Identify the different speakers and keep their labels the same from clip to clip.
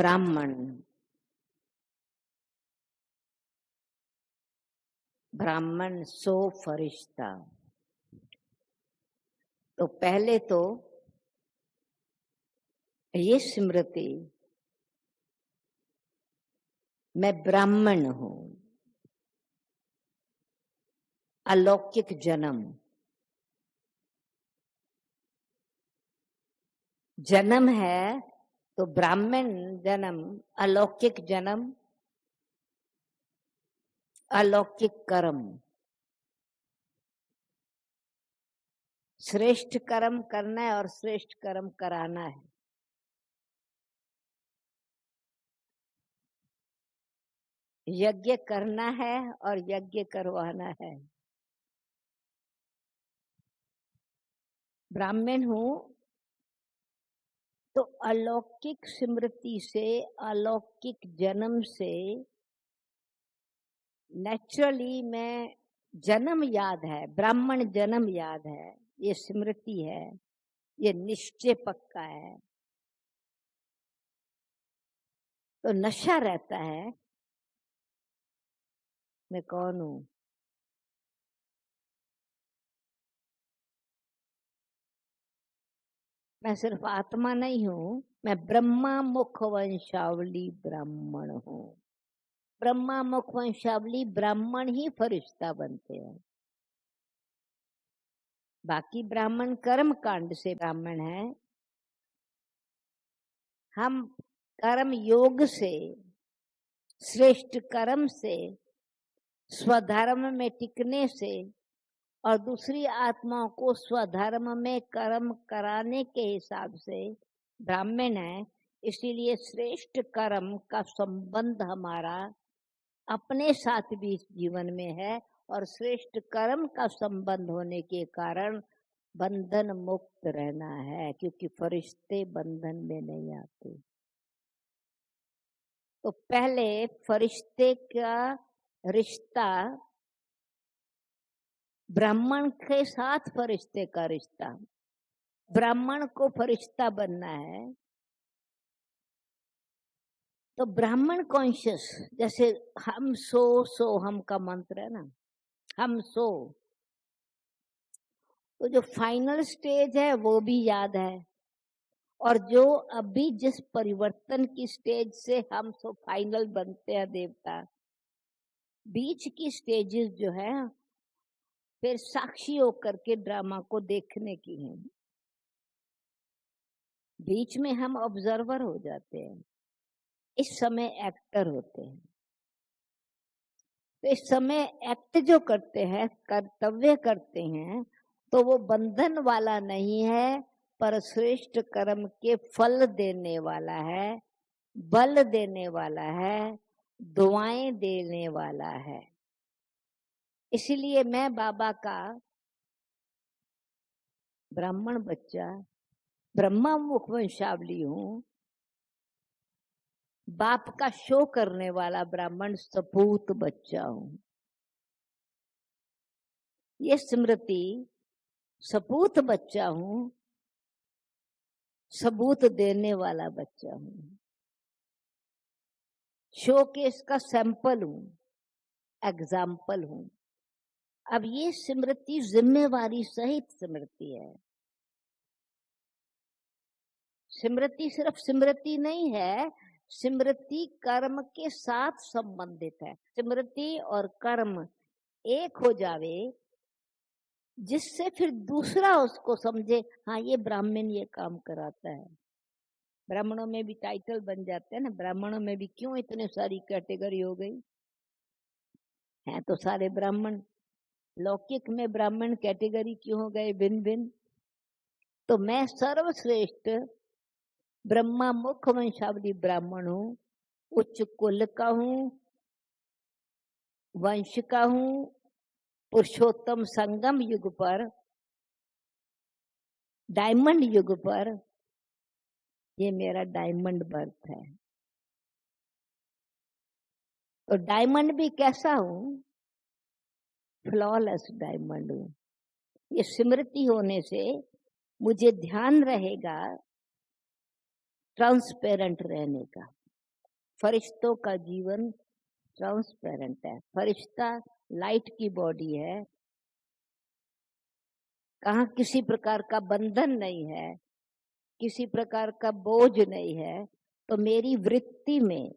Speaker 1: ब्राह्मण, ब्राह्मण सो फरिश्ता। तो पहले तो ये स्मृति, मैं ब्राह्मण हूं, अलौकिक जन्म, जन्म है तो ब्राह्मण जन्म, अलौकिक जन्म, अलौकिक कर्म, श्रेष्ठ कर्म करना है और श्रेष्ठ कर्म कराना है। यज्ञ करना है और यज्ञ करवाना है। ब्राह्मण हूं तो अलौकिक स्मृति से, अलौकिक जन्म से नेचुरली मैं जन्म याद है, ब्राह्मण जन्म याद है, ये स्मृति है, ये निश्चय पक्का है। तो नशा रहता है मैं कौन हूं। मैं सिर्फ आत्मा नहीं हूं, मैं ब्रह्मा मुख वंशावली ब्राह्मण हूं। ब्रह्मा मुख वंशावली ब्राह्मण ही फरिश्ता बनते हैं। बाकी ब्राह्मण कर्म कांड से ब्राह्मण है। हम कर्म योग से, श्रेष्ठ कर्म से, स्वधर्म में टिकने से और दूसरी आत्माओं को स्वधर्म में कर्म कराने के हिसाब से ब्राह्मण है। इसीलिए श्रेष्ठ कर्म का संबंध हमारा अपने साथ भी जीवन में है और श्रेष्ठ कर्म का संबंध होने के कारण बंधन मुक्त रहना है, क्योंकि फरिश्ते बंधन में नहीं आते। तो पहले फरिश्ते का रिश्ता, ब्राह्मण के साथ फरिश्ते का रिश्ता, ब्राह्मण को फरिश्ता बनना है। तो ब्राह्मण कॉन्शियस, जैसे हम सो हम का मंत्र है ना, हम सो, तो जो फाइनल स्टेज है वो भी याद है, और जो अभी जिस परिवर्तन की स्टेज से हम सो फाइनल बनते हैं देवता, बीच की स्टेजेस जो है फिर साक्षी होकर के ड्रामा को देखने की है। बीच में हम ऑब्जर्वर हो जाते हैं, इस समय एक्टर होते हैं। तो इस समय एक्ट जो करते हैं, कर्तव्य करते हैं, तो वो बंधन वाला नहीं है, पर श्रेष्ठ कर्म के फल देने वाला है, बल देने वाला है, दुआएं देने वाला है। इसलिए मैं बाबा का ब्राह्मण बच्चा, ब्रह्मा मुख वंशावली हूं, बाप का शो करने वाला ब्राह्मण सपूत बच्चा हूं। ये स्मृति, सपूत बच्चा हूं, सबूत देने वाला बच्चा हूं, शो केस का सैंपल हूं, एग्जाम्पल हूं। अब ये स्मृति जिम्मेवारी सहित स्मृति है। स्मृति सिर्फ स्मृति नहीं है, स्मृति कर्म के साथ संबंधित है। स्मृति और कर्म एक हो जावे, जिससे फिर दूसरा उसको समझे, हाँ ये ब्राह्मण ये काम कराता है। ब्राह्मणों में भी टाइटल बन जाते हैं ना, ब्राह्मणों में भी क्यों इतने सारी कैटेगरी हो गई है, तो सारे ब्राह्मण। लौकिक में ब्राह्मण कैटेगरी क्यों हो गए भिन्न भिन्न? तो मैं सर्वश्रेष्ठ ब्रह्मा मुख वंशावली ब्राह्मण हूं, उच्च कुल का हूं, वंश का हूं, पुरुषोत्तम संगम युग पर, डायमंड युग पर, ये मेरा डायमंड बर्थ है। तो डायमंड भी कैसा हूं? फ्लॉलेस डायमंड हूं। ये स्मृति होने से मुझे ध्यान रहेगा ट्रांसपेरेंट रहने का। फरिश्तों का जीवन ट्रांसपेरेंट है। फरिश्ता लाइट की बॉडी है, कहाँ किसी प्रकार का बंधन नहीं है, किसी प्रकार का बोझ नहीं है। तो मेरी वृत्ति में,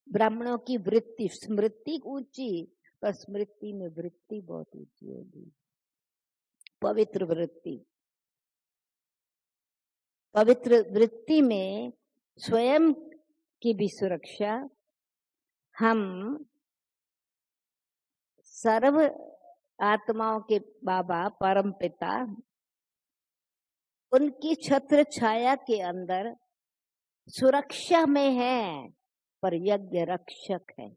Speaker 1: ब्राह्मणों की वृत्ति, स्मृति ऊंची, पर स्मृति में वृत्ति बहुत ऊंची होगी। पवित्र वृत्ति, पवित्र वृत्ति में स्वयं की भी सुरक्षा, हम सर्व आत्माओं के बाबा परम पिता, उनकी छत्र छाया के अंदर सुरक्षा में है, पर यज्ञ रक्षक है।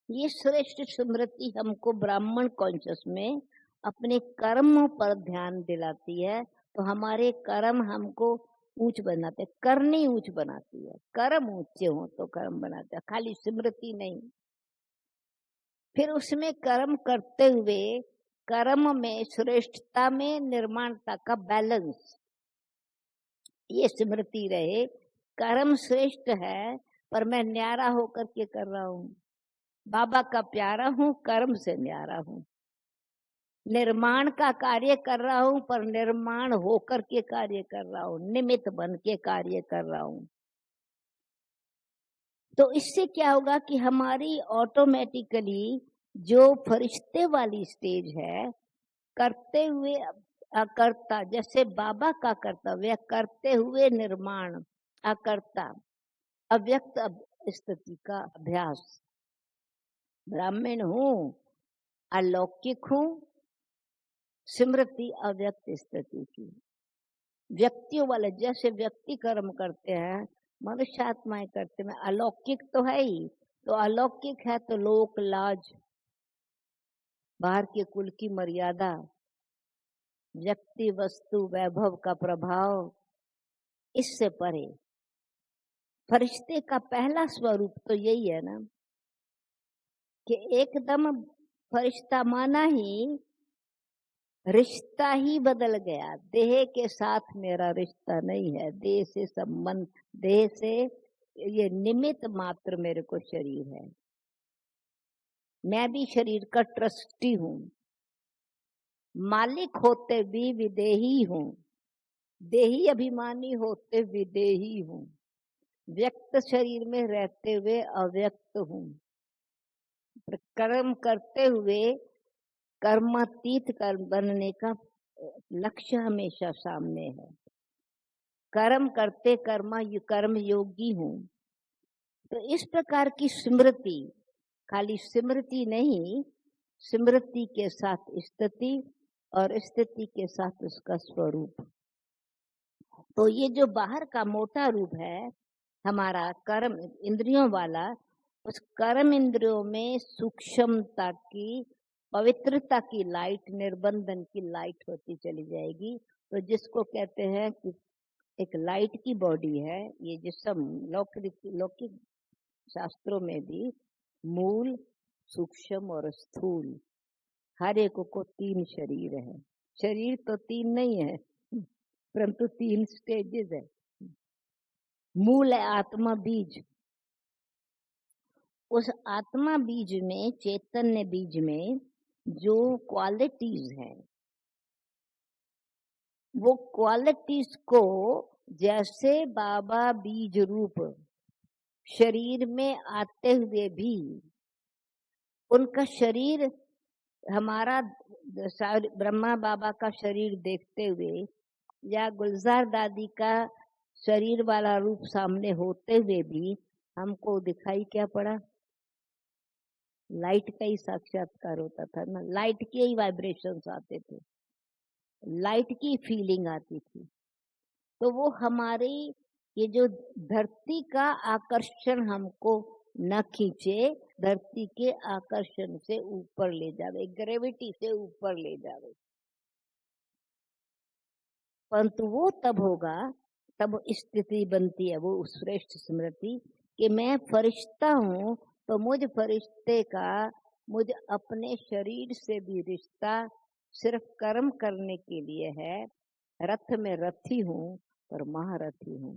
Speaker 1: ये श्रेष्ठ स्मृति हमको ब्राह्मण कॉन्शियस में अपने कर्मों पर ध्यान दिलाती है। तो हमारे कर्म हमको ऊंच बनाते, करनी ऊंच बनाती है। कर्म ऊंचे हो तो कर्म बनाते हैं, खाली स्मृति नहीं। फिर उसमें कर्म करते हुए कर्म में श्रेष्ठता में निर्माणता का बैलेंस, ये स्मृति रहे। कर्म श्रेष्ठ है, पर मैं न्यारा होकर के कर रहा हूँ, बाबा का प्यारा हूँ, कर्म से न्यारा हूँ। निर्माण का कार्य कर रहा हूँ, पर निर्माण होकर के कार्य कर रहा हूँ, निमित्त बन के कार्य कर रहा हूँ। तो इससे क्या होगा कि हमारी ऑटोमेटिकली जो फरिश्ते वाली स्टेज है, करते हुए अकर्ता, जैसे बाबा का कर्तव्य करते हुए निर्माण, अकर्ता, अव्यक्त स्थिति का अभ्यास। ब्राह्मण हूँ, अलौकिक हूँ, स्मृति अव्यक्त स्थिति की। व्यक्तियों वाले जैसे व्यक्ति कर्म करते हैं, मनुष्य आत्माएं करते हैं, अलौकिक तो है ही। तो अलौकिक है तो लोक लाज, बाहर के कुल की मर्यादा, व्यक्ति वस्तु वैभव का प्रभाव, इससे परे फरिश्ते का पहला स्वरूप तो यही है ना, कि एकदम फरिश्ता माना ही रिश्ता ही बदल गया। देह के साथ मेरा रिश्ता नहीं है, देह से संबंध, देह से ये निमित्त मात्र मेरे को शरीर है। मैं भी शरीर का ट्रस्टी हूँ, मालिक होते भी विदेही हूँ, देही अभिमानी होते विदेही हूँ, व्यक्त शरीर में रहते हुए अव्यक्त हूँ। कर्म करते हुए कर्मातीत कर्म बनने का लक्ष्य हमेशा सामने है। कर्म करते कर्म योगी हूँ। तो इस प्रकार की स्मृति, खाली स्मृति नहीं, स्मृति के साथ स्थिति और स्थिति के साथ उसका स्वरूप। तो ये जो बाहर का मोटा रूप है हमारा कर्म इंद्रियों वाला, उस कर्म इंद्रियों में सूक्ष्मता की, पवित्रता की लाइट, निर्बंधन की लाइट होती चली जाएगी। तो जिसको कहते हैं कि एक लाइट की बॉडी है, ये जिसम लौकिक शास्त्रों में भी मूल, सूक्ष्म और स्थूल, हर एक को 3 शरीर है। शरीर तो 3 नहीं है, परंतु 3 स्टेजेस है। मूल है आत्मा बीज, उस आत्मा बीज में, चैतन्य बीज में जो क्वालिटीज हैं, वो क्वालिटीज को जैसे बाबा बीज रूप शरीर में आते हुए भी उनका शरीर, हमारा ब्रह्मा बाबा का शरीर देखते हुए या गुलजार दादी का शरीर वाला रूप सामने होते हुए भी हमको दिखाई क्या पड़ा? लाइट का ही साक्षात्कार होता था ना, लाइट के ही वाइब्रेशंस आते थे, लाइट की फीलिंग आती थी। तो वो हमारी ये जो धरती का आकर्षण हमको न खींचे, धरती के आकर्षण से ऊपर ले जावे, ग्रेविटी से ऊपर ले जावे। परंतु वो तब होगा, तब स्थिति बनती है वो श्रेष्ठ स्मृति कि मैं फरिश्ता हूँ, तो मुझ फरिश्ते का मुझ अपने शरीर से भी रिश्ता सिर्फ कर्म करने के लिए है। रथ में रथी हूँ पर महारथी हूँ।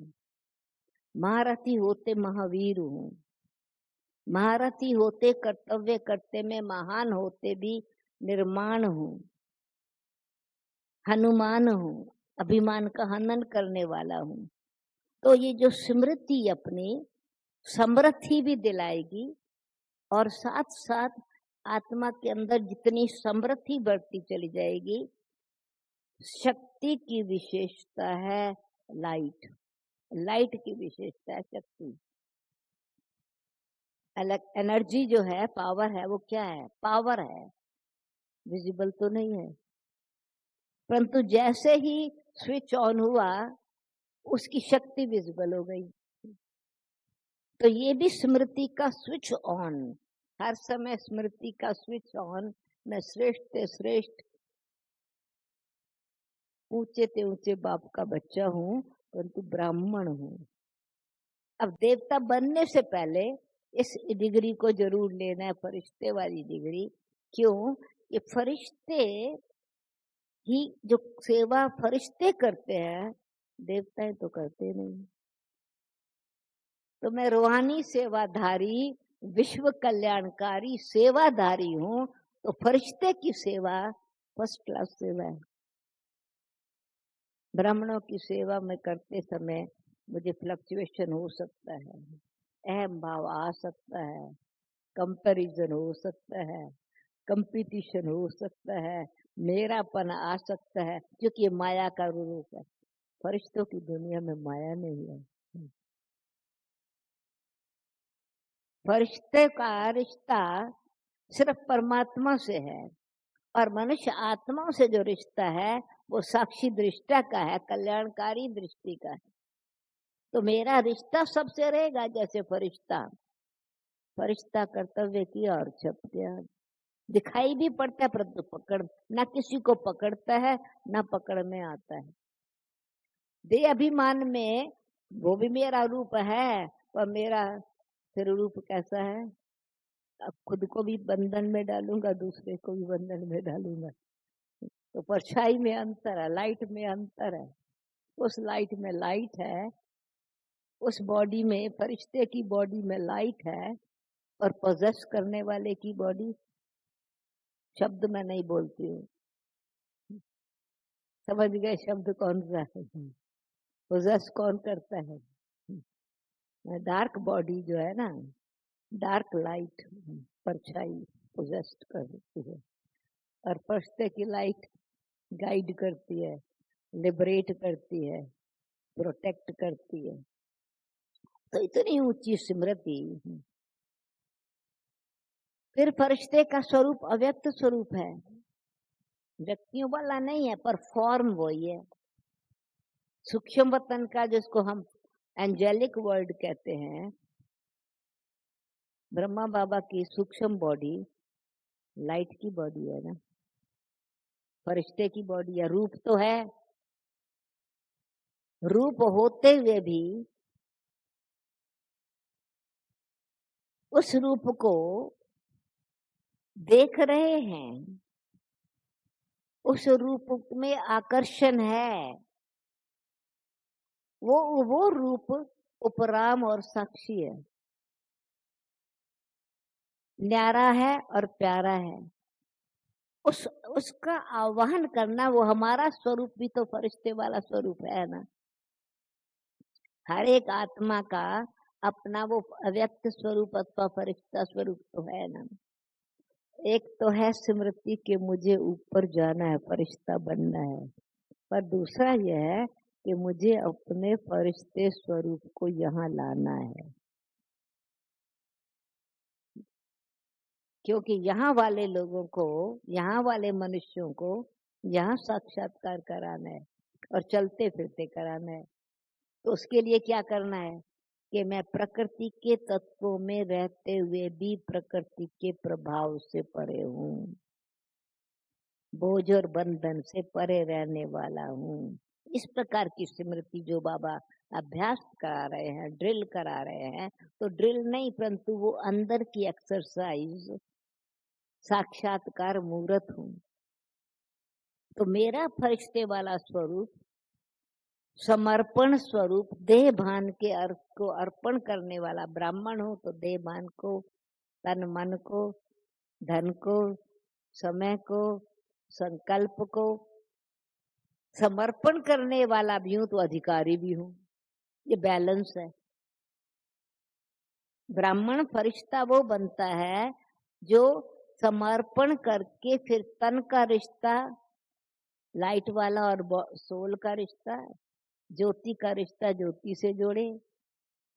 Speaker 1: महारथी होते महावीर हूँ, महारथी होते कर्तव्य करते में महान होते भी निर्माण हूँ, हनुमान हूँ, अभिमान का हनन करने वाला हूँ। तो ये जो स्मृति अपनी समृद्धि भी दिलाएगी और साथ साथ आत्मा के अंदर जितनी समृद्धि बढ़ती चली जाएगी। शक्ति की विशेषता है लाइट, लाइट की विशेषता है शक्ति। एनर्जी जो है, पावर है, वो क्या है? पावर है, विजिबल तो नहीं है, परंतु जैसे ही स्विच ऑन हुआ उसकी शक्ति विजिबल हो गई। तो ये भी स्मृति का स्विच ऑन, हर समय स्मृति का स्विच ऑन। मैं श्रेष्ठ से श्रेष्ठ, ऊंचे से ऊंचे बाप का बच्चा हूँ, परंतु ब्राह्मण हूँ। अब देवता बनने से पहले इस डिग्री को जरूर लेना है, फरिश्ते वाली डिग्री। क्यों? ये फरिश्ते ही जो सेवा फरिश्ते करते हैं, देवताएं तो करते नहीं। तो मैं रूहानी सेवाधारी, विश्व कल्याणकारी सेवाधारी हूँ। तो फरिश्ते की सेवा फर्स्ट क्लास सेवा है। ब्राह्मणों की सेवा में करते समय मुझे फ्लक्चुएशन हो सकता है, अहम भाव आ सकता है, कंपैरिजन हो सकता है, कंपटीशन हो सकता है, मेरापन आ सकता है, क्योंकि ये माया का रूप है। फरिश्तों की दुनिया में माया नहीं है। फरिश्ते का रिश्ता सिर्फ परमात्मा से है, और मनुष्य आत्माओं से जो रिश्ता है वो साक्षी दृष्टा का है, कल्याणकारी दृष्टि का है। तो मेरा रिश्ता सबसे रहेगा जैसे फरिश्ता। फरिश्ता कर्तव्य किया और छप गया, दिखाई भी पड़ता है परंतु पकड़ ना किसी को पकड़ता है, ना पकड़ में आता है। दे अभिमान में वो भी मेरा रूप है, पर मेरा फिर रूप कैसा है? अब खुद को भी बंधन में डालूंगा, दूसरे को भी बंधन में डालूंगा। तो परछाई में अंतर है, लाइट में अंतर है। उस लाइट में लाइट है, उस बॉडी में, फरिश्ते की बॉडी में लाइट है, और पोजेस करने वाले की बॉडी, शब्द मैं नहीं बोलती हूँ, समझ गए शब्द कौन सा है? पोजेस कौन करता है? डार्क बॉडी जो है ना, डार्क लाइट, परछाई पोजेस्ट करती है, और फरिश्ते की लाइट गाइड करती है, लिबरेट करती है, प्रोटेक्ट करती है। तो इतनी ऊंची स्मृति। फिर फरिश्ते का स्वरूप अव्यक्त स्वरूप है, व्यक्तियों वाला नहीं है, पर फॉर्म वही है। सूक्ष्म वतन का, जिसको हम एंजेलिक वर्ल्ड कहते हैं, ब्रह्मा बाबा की सूक्ष्म बॉडी लाइट की बॉडी है ना, फरिश्ते की बॉडी है, रूप तो है। रूप होते हुए भी उस रूप को देख रहे हैं, उस रूप में आकर्षण है। वो रूप उपराम और साक्षी है, न्यारा है और प्यारा है। उसका आवाहन करना, वो हमारा स्वरूप भी तो फरिश्ते वाला स्वरूप है ना। हर एक आत्मा का अपना वो अव्यक्त स्वरूप अथवा फरिश्ता स्वरूप तो है ना। एक तो है स्मृति के मुझे ऊपर जाना है, फरिश्ता बनना है, पर दूसरा यह है कि मुझे अपने फरिश्ते स्वरूप को यहाँ लाना है, क्योंकि यहाँ वाले लोगों को, यहाँ वाले मनुष्यों को यहाँ साक्षात्कार कराना है और चलते फिरते कराना है। तो उसके लिए क्या करना है कि मैं प्रकृति के तत्वों में रहते हुए भी प्रकृति के प्रभाव से परे हूँ, बोझ और बंधन से परे रहने वाला हूँ। इस प्रकार की स्मृति जो बाबा अभ्यास करा रहे हैं, ड्रिल करा रहे हैं, तो ड्रिल नहीं परंतु वो अंदर की एक्सरसाइज, साक्षात्कार मूर्त हूँ। तो मेरा फरिश्ते वाला स्वरूप समर्पण स्वरूप देह भान के अर्थ को अर्पण करने वाला ब्राह्मण हो तो देह भान को, तन मन को, धन को, समय को, संकल्प को समर्पण करने वाला भी हूं तो अधिकारी भी हूं। ये बैलेंस है। ब्राह्मण फरिश्ता वो बनता है जो समर्पण करके फिर तन का रिश्ता लाइट वाला और सोल का रिश्ता, ज्योति का रिश्ता ज्योति से जोड़े,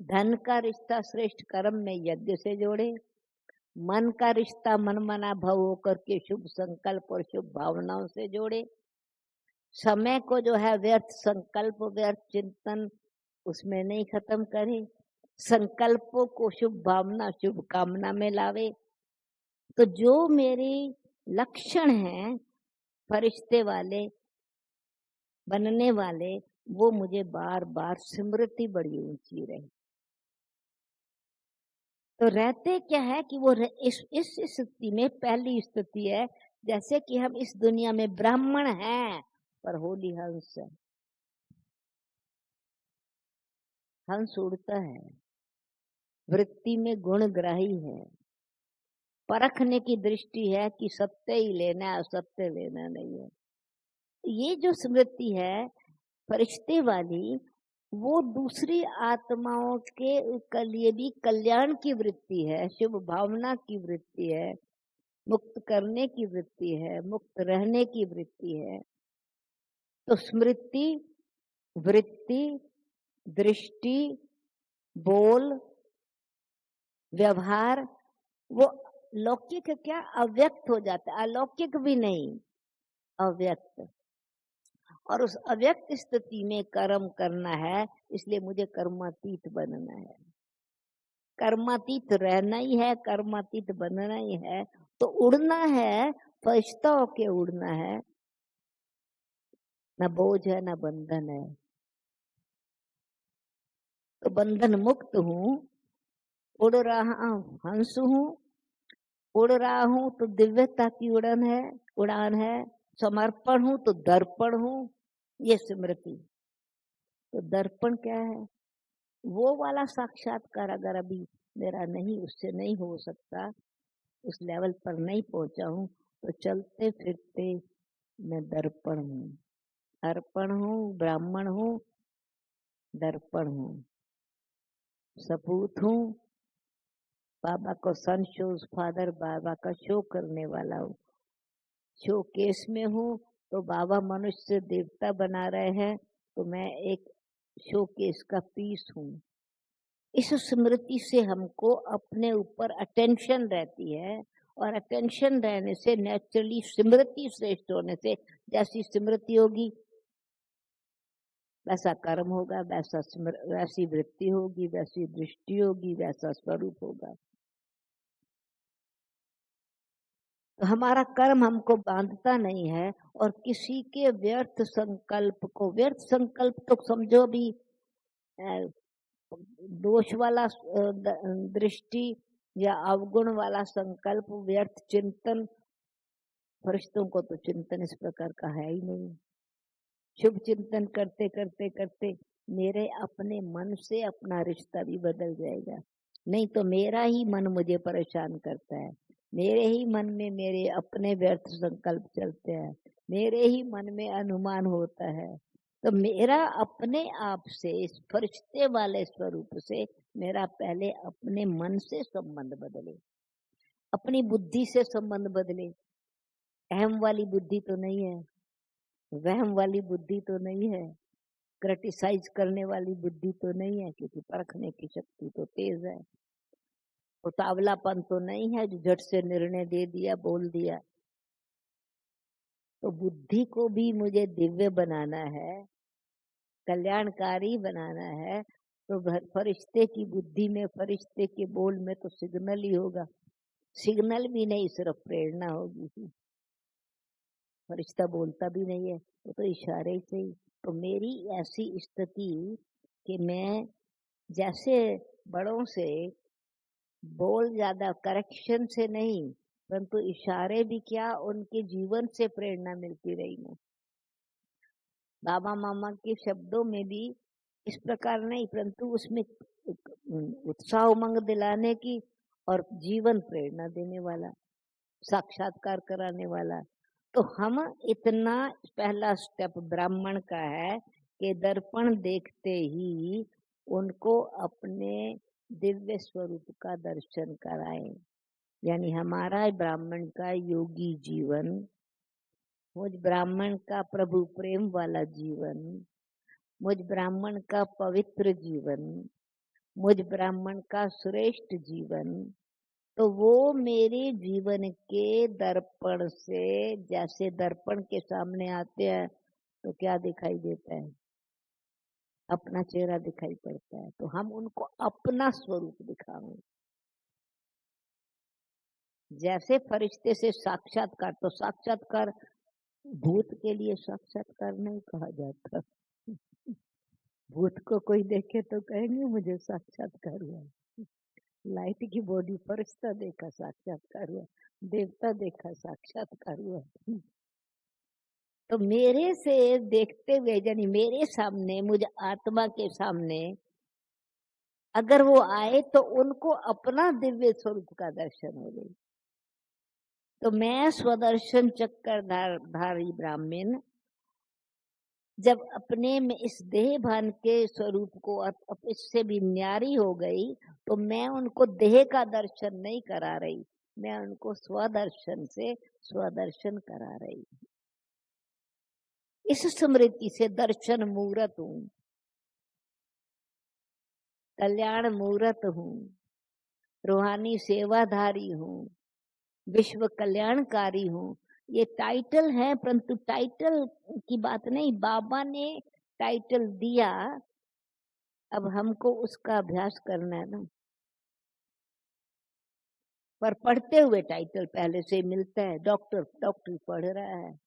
Speaker 1: धन का रिश्ता श्रेष्ठ कर्म में यज्ञ से जोड़े, मन का रिश्ता मन मना भव होकर के शुभ संकल्प और शुभ भावनाओं से जोड़े, समय को जो है व्यर्थ संकल्प व्यर्थ चिंतन उसमें नहीं खत्म करे, संकल्पों को शुभ भावना शुभ कामना में लावे। तो जो मेरे लक्षण हैं फरिश्ते वाले बनने वाले, वो मुझे बार बार स्मृति बड़ी ऊंची रही। तो रहते क्या है कि वो इस स्थिति में पहली स्थिति है जैसे कि हम इस दुनिया में ब्राह्मण हैं पर होली हंस है। हंस उड़ता है, वृत्ति में गुणग्राही है, परखने की दृष्टि है कि सत्य ही लेना है, असत्य लेना नहीं है। ये जो स्मृति है फरिश्ते वाली, वो दूसरी आत्माओं के लिए भी कल्याण की वृत्ति है, शुभ भावना की वृत्ति है, मुक्त करने की वृत्ति है, मुक्त रहने की वृत्ति है। तो स्मृति, वृत्ति, दृष्टि, बोल, व्यवहार वो लौकिक क्या अव्यक्त हो जाता है, अलौकिक भी नहीं, अव्यक्त। और उस अव्यक्त स्थिति में कर्म करना है, इसलिए मुझे कर्मातीत बनना है। कर्मातीत रहना ही है, कर्मातीत बनना ही है। तो उड़ना है, फरिश्ता होके उड़ना है, न बोझ है न बंधन है। तो बंधन मुक्त हूँ, उड़ रहा हंस हूँ, उड़ रहा हूँ तो दिव्यता की उड़ान है। समर्पण हूँ तो दर्पण हूँ, ये स्मृति। तो दर्पण क्या है? वो वाला साक्षात्कार अगर अभी मेरा नहीं, उससे नहीं हो सकता, उस लेवल पर नहीं पहुंचा हूँ, तो चलते फिरते मैं दर्पण हूँ, अर्पण हूँ, ब्राह्मण हूँ, दर्पण हूँ, सपूत हूँ, बाबा को सन शोज फादर, बाबा का शो करने वाला हूँ। शो केस में हूँ तो बाबा मनुष्य से देवता बना रहे हैं, तो मैं एक शो केस का पीस हूँ। इस स्मृति से हमको अपने ऊपर अटेंशन रहती है, और अटेंशन रहने से नेचुरली स्मृति श्रेष्ठ होने से जैसी स्मृति होगी वैसा कर्म होगा, वैसी वृत्ति होगी, वैसी दृष्टि होगी, वैसा स्वरूप होगा। तो हमारा कर्म हमको बांधता नहीं है, और किसी के व्यर्थ संकल्प तो समझो भी दोष वाला दृष्टि या अवगुण वाला संकल्प, व्यर्थ चिंतन, फरिश्तों को तो चिंतन इस प्रकार का है ही नहीं। शुभ चिंतन करते करते करते मेरे अपने मन से अपना रिश्ता भी बदल जाएगा। नहीं तो मेरा ही मन मुझे परेशान करता है, मेरे ही मन में मेरे अपने व्यर्थ संकल्प चलते हैं, मेरे ही मन में अनुमान होता है। तो मेरा अपने आप से, इस फरिश्ते वाले स्वरूप से मेरा पहले अपने मन से संबंध बदले, अपनी बुद्धि से संबंध बदले। अहम वाली बुद्धि तो नहीं है, वहम वाली बुद्धि तो नहीं है, क्रिटिसाइज करने वाली बुद्धि तो नहीं है, क्योंकि परखने की शक्ति तो तेज है। उतावलापन तो नहीं है जो झट से निर्णय दे दिया, बोल दिया। तो बुद्धि को भी मुझे दिव्य बनाना है, कल्याणकारी बनाना है। तो फरिश्ते की बुद्धि में, फरिश्ते के बोल में तो सिग्नल ही होगा, सिग्नल भी नहीं, सिर्फ प्रेरणा होगी। फरिश्ता बोलता भी नहीं है, वो तो इशारे से ही। तो मेरी ऐसी स्थिति कि मैं जैसे बड़ों से बोल ज्यादा करेक्शन से नहीं, परंतु इशारे भी क्या, उनके जीवन से प्रेरणा मिलती रही है। बाबा मामा के शब्दों में भी इस प्रकार नहीं, परंतु उसमें उत्साह उमंग दिलाने की और जीवन प्रेरणा देने वाला, साक्षात्कार कराने वाला। तो हम इतना, पहला स्टेप ब्राह्मण का है कि दर्पण देखते ही उनको अपने दिव्य स्वरूप का दर्शन कराएं। यानी हमारा ब्राह्मण का योगी जीवन, मुझ ब्राह्मण का प्रभु प्रेम वाला जीवन, मुझ ब्राह्मण का पवित्र जीवन, मुझ ब्राह्मण का श्रेष्ठ जीवन, तो वो मेरे जीवन के दर्पण से, जैसे दर्पण के सामने आते हैं तो क्या दिखाई देता है? अपना चेहरा दिखाई पड़ता है। तो हम उनको अपना स्वरूप दिखाएं। जैसे फरिश्ते से साक्षात्कार, तो साक्षात्कार भूत के लिए साक्षात्कार नहीं कहा जाता। भूत को कोई देखे तो कहेंगे मुझे साक्षात्कार हुआ। लाइट की बॉडी फरिश्ता देखा साक्षात्कार हुआ, देवता देखा साक्षात्कार हुआ। तो मेरे से देखते हुए, यानी मेरे सामने, मुझे आत्मा के सामने अगर वो आए तो उनको अपना दिव्य स्वरूप का दर्शन हो गई। तो मैं स्वदर्शन चक्कर धारी ब्राह्मण जब अपने में इस देह भान के स्वरूप को इससे भी न्यारी हो गई, तो मैं उनको देह का दर्शन नहीं करा रही, मैं उनको स्वदर्शन से स्वदर्शन करा रही। इस स्मृति से दर्शन मूर्त हूँ, कल्याण मूर्त हूँ, रूहानी सेवाधारी हूँ, विश्व कल्याणकारी हूँ। ये टाइटल है, परंतु टाइटल की बात नहीं, बाबा ने टाइटल दिया, अब हमको उसका अभ्यास करना है ना। पर पढ़ते हुए टाइटल पहले से मिलता है। डॉक्टर पढ़ रहा है,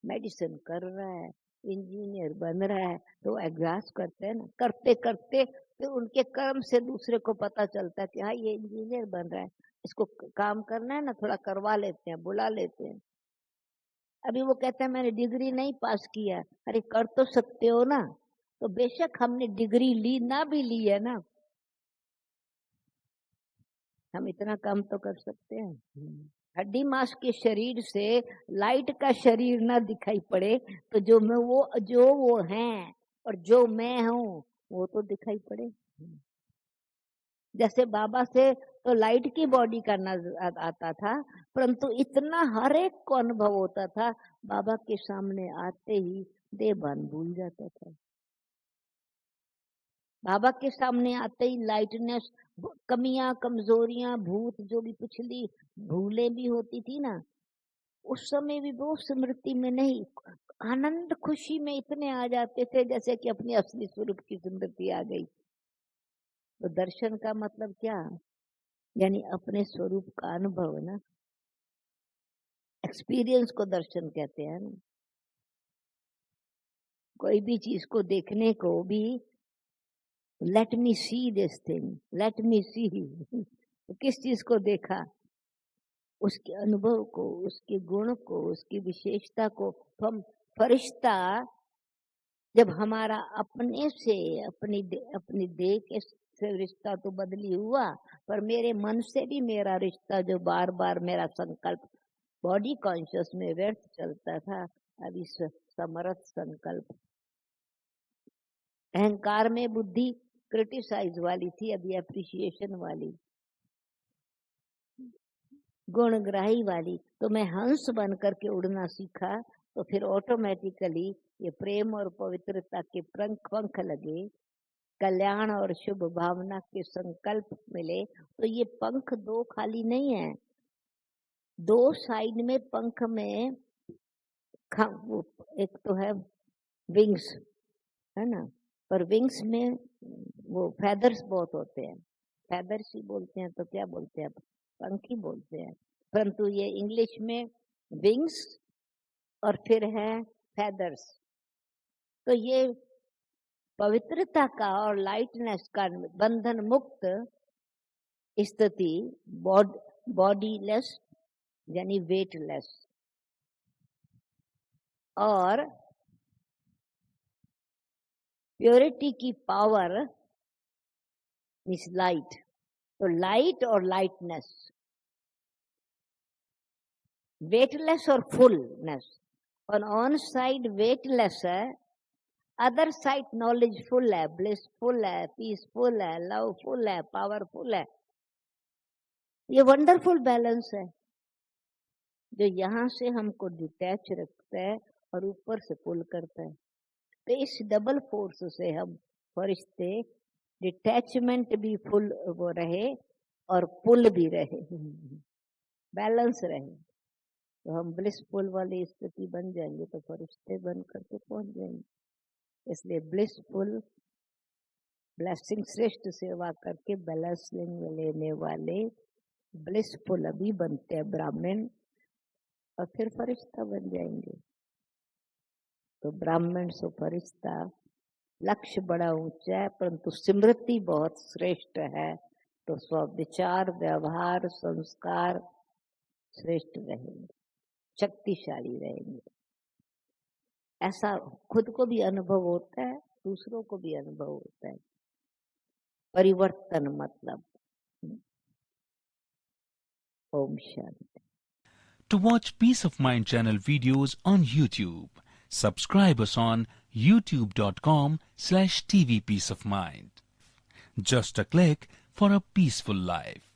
Speaker 1: मेडिसिन कर रहा है, इंजीनियर बन रहा है, तो अभ्यास करते हैं ना। करते करते फिर उनके कर्म से दूसरे को पता चलता है कि हाँ ये इंजीनियर बन रहा है, इसको काम करना है ना, थोड़ा करवा लेते हैं, बुला लेते हैं। अभी वो कहता है मैंने डिग्री नहीं पास किया, अरे कर तो सकते हो ना। तो बेशक हमने डिग्री ली ना भी ली है ना, हम इतना काम तो कर सकते हैं। हड्डी मांस के शरीर से लाइट का शरीर ना दिखाई पड़े, तो जो वो हैं और जो मैं हूँ वो तो दिखाई पड़े। जैसे बाबा से तो लाइट की बॉडी का नजर आता था, परंतु इतना हर एक को अनुभव होता था, बाबा के सामने आते ही देहभान भूल जाता था। बाबा के सामने आते ही लाइटनेस, कमियां कमजोरियां भूत जो भी पिछली भूले भी होती थी ना, उस समय भी वो स्मृति में नहीं, आनंद खुशी में इतने आ जाते थे जैसे कि अपनी असली स्वरूप की स्मृति आ गई। तो दर्शन का मतलब क्या? यानी अपने स्वरूप का अनुभव ना, एक्सपीरियंस को दर्शन कहते हैं ना। कोई भी चीज को देखने को भी let me see this thing, let me see. तो किस चीज को देखा? उसके अनुभव को, उसके गुण को, उसकी विशेषता को। तो हम फरिश्ता जब हमारा अपने से अपनी देह के से रिश्ता तो बदली हुआ, पर मेरे मन से भी मेरा रिश्ता जो बार बार मेरा संकल्प बॉडी कॉन्शियस में व्यर्थ चलता था, अभी समर्थ संकल्प, अहंकार में बुद्धि क्रिटिसाइज वाली थी, अभी अप्रिशिएशन वाली, गुणग्राही वाली। तो मैं हंस बन करके उड़ना सीखा, तो फिर ऑटोमेटिकली ये प्रेम और पवित्रता के पंख लगे, कल्याण और शुभ भावना के संकल्प मिले। तो ये पंख दो खाली नहीं है, दो साइड में पंख में एक तो है विंग्स, है ना, पर विंग्स में वो फेदर्स बहुत होते हैं, फेदर्स ही बोलते हैं तो क्या बोलते हैं, पंख ही बोलते हैं, परंतु ये इंग्लिश में विंग्स और फिर है फेदर्स। तो ये पवित्रता का और लाइटनेस का बंधन मुक्त स्थिति, बॉडीलेस यानी वेटलेस, और प्योरिटी की पावर इज लाइट, तो लाइट और लाइटनेस, वेटलेस और फुलनेस। ऑन साइड वेटलेस है, अदर साइड नॉलेजफुल है, ब्लिसफुल है, पीसफुल है, लवफुल है, पावरफुल है। ये वंडरफुल बैलेंस है जो यहाँ से हमको डिटैच रखता है और ऊपर से पुल करता है। तो इस डबल फोर्स से हम फरिश्ते डिटैचमेंट भी फुल वो रहे और पुल भी रहे, बैलेंस रहे, तो हम ब्लिसफुल वाली स्थिति बन जाएंगे, तो फरिश्ते बन करके पहुंच जाएंगे। इसलिए ब्लिसफुल ब्लेसिंग श्रेष्ठ सेवा करके बैलेंसिंग लेने वाले ब्लिसफुल अभी बनते हैं ब्राह्मण, और फिर फरिश्ता बन जाएंगे। तो ब्राह्मण से फरिश्ता लक्ष्य बड़ा ऊंचा है, परंतु स्मृति बहुत श्रेष्ठ है। तो स्व विचार, व्यवहार, संस्कार श्रेष्ठ रहेंगे, शक्तिशाली रहेंगे। ऐसा खुद को भी अनुभव होता है, दूसरों को भी अनुभव होता है। परिवर्तन मतलब। Om Shanti.
Speaker 2: To watch Peace of Mind channel videos on YouTube, subscribe us on youtube.com/TV Peace of Mind. Just a click for a peaceful life.